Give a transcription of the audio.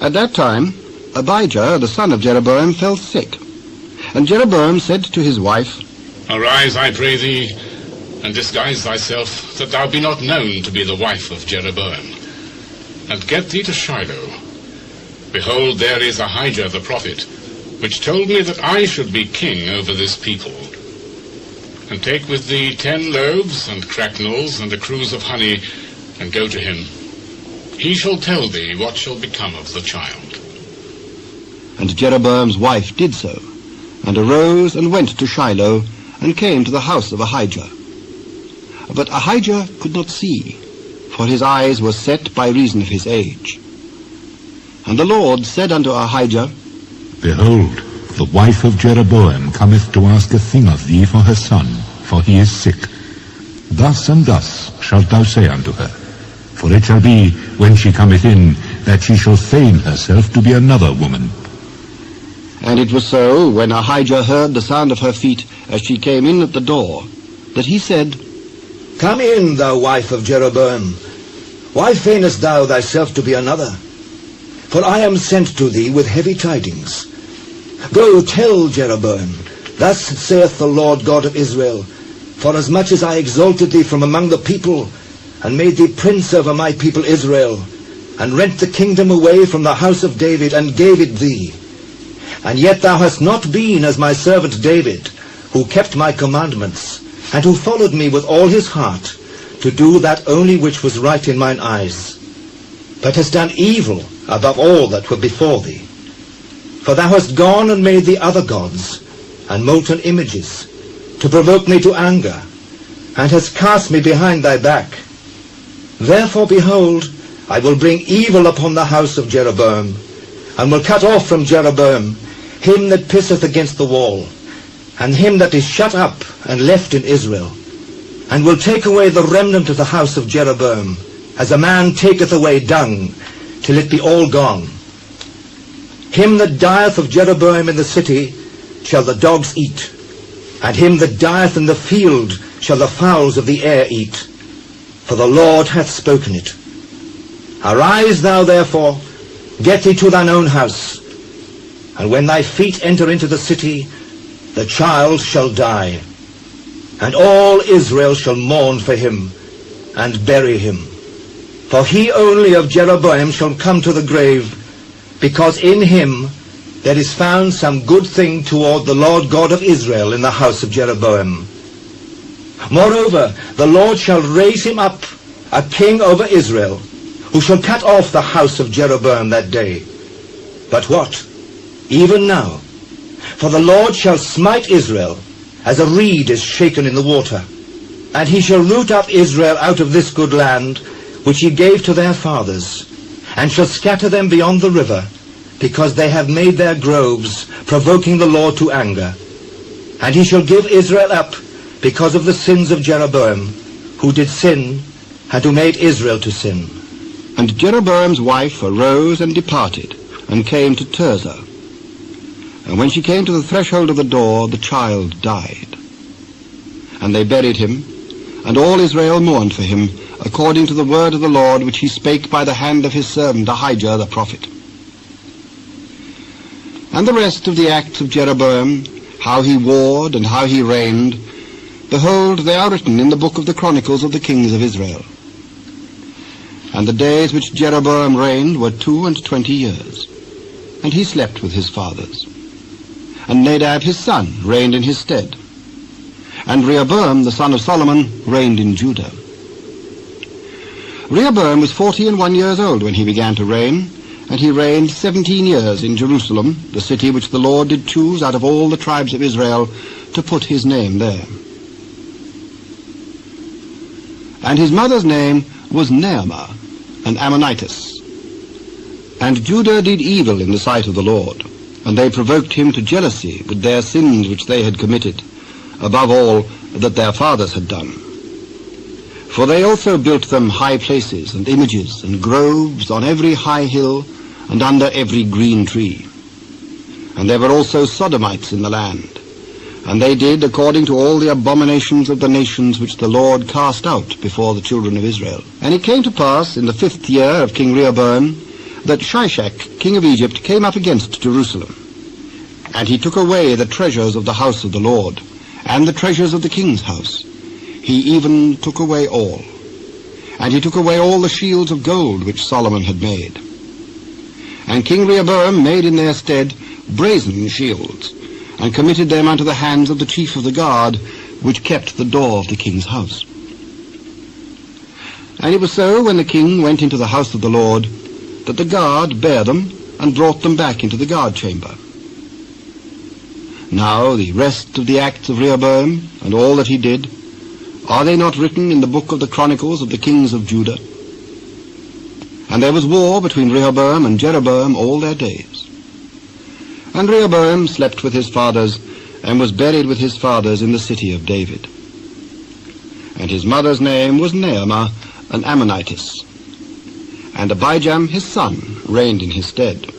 At that time, Abijah, the son of Jeroboam, fell sick. And Jeroboam said to his wife, Arise, I pray thee, and disguise thyself, that thou be not known to be the wife of Jeroboam. And get thee to Shiloh. Behold, there is Ahijah the prophet, which told me that I should be king over this people. And take with thee 10 loaves, and cracknels, and a cruse of honey, and go to him. He shall tell thee what shall become of the child. And Jeroboam's wife did so, and arose and went to Shiloh, and came to the house of Ahijah. But Ahijah could not see, for his eyes were set by reason of his age. And the Lord said unto Ahijah, Behold, the wife of Jeroboam cometh to ask a thing of thee for her son, for he is sick. Thus and thus shalt thou say unto her, for it shall be, when she cometh in, that she shall feign herself to be another woman. And it was so, when Ahijah heard the sound of her feet as she came in at the door, that he said, Come in, thou wife of Jeroboam. Why feignest thou thyself to be another? For I am sent to thee with heavy tidings. Go tell Jeroboam, Thus saith the Lord God of Israel, Forasmuch as I exalted thee from among the people, and made thee prince over my people Israel, and rent the kingdom away from the house of David, and gave it thee. And yet thou hast not been as my servant David, who kept my commandments, and who followed me with all his heart, to do that only which was right in mine eyes, but hast done evil above all that were before thee. For thou hast gone and made thee other gods, and molten images, to provoke me to anger, and hast cast me behind thy back. Therefore, behold, I will bring evil upon the house of Jeroboam, and will cut off from Jeroboam him that pisseth against the wall, and him that is shut up and left in Israel, and will take away the remnant of the house of Jeroboam, as a man taketh away dung, till it be all gone. Him that dieth of Jeroboam in the city shall the dogs eat, and him that dieth in the field shall the fowls of the air eat. For the Lord hath spoken it. Arise thou therefore, get thee to thine own house, and when thy feet enter into the city, the child shall die, and all Israel shall mourn for him, and bury him. For he only of Jeroboam shall come to the grave, because in him there is found some good thing toward the Lord God of Israel in the house of Jeroboam. Moreover, the Lord shall raise him up a king over Israel, who shall cut off the house of Jeroboam that day. But what? Even now. For the Lord shall smite Israel, as a reed is shaken in the water. And he shall root up Israel out of this good land, which he gave to their fathers, and shall scatter them beyond the river, because they have made their groves, provoking the Lord to anger. And he shall give Israel up, because of the sins of Jeroboam, who did sin, and who made Israel to sin. And Jeroboam's wife arose and departed, and came to Tirzah. And when she came to the threshold of the door, the child died. And they buried him, and all Israel mourned for him, according to the word of the Lord which he spake by the hand of his servant Ahijah the prophet. And the rest of the acts of Jeroboam, how he warred and how he reigned, behold, they are written in the book of the Chronicles of the kings of Israel. And the days which Jeroboam reigned were 22 years, and he slept with his fathers. And Nadab his son reigned in his stead. And Rehoboam the son of Solomon reigned in Judah. Rehoboam was 41 years old when he began to reign, and he reigned 17 years in Jerusalem, the city which the Lord did choose out of all the tribes of Israel to put his name there. And his mother's name was Naamah, an Ammonitess. And Judah did evil in the sight of the Lord, and they provoked him to jealousy with their sins which they had committed, above all that their fathers had done. For they also built them high places and images and groves on every high hill and under every green tree. And there were also Sodomites in the land, and they did according to all the abominations of the nations which the Lord cast out before the children of Israel. And it came to pass in the 5th year of King Rehoboam, that Shishak, king of Egypt, came up against Jerusalem. And he took away the treasures of the house of the Lord, and the treasures of the king's house. He even took away all. And he took away all the shields of gold which Solomon had made. And King Rehoboam made in their stead brazen shields, and committed them unto the hands of the chief of the guard, which kept the door of the king's house. And it was so, when the king went into the house of the Lord, that the guard bare them, and brought them back into the guard chamber. Now the rest of the acts of Rehoboam, and all that he did, are they not written in the book of the Chronicles of the kings of Judah? And there was war between Rehoboam and Jeroboam all their days. And Rehoboam slept with his fathers, and was buried with his fathers in the city of David. And his mother's name was Naamah, an Ammonitess. And Abijah his son reigned in his stead.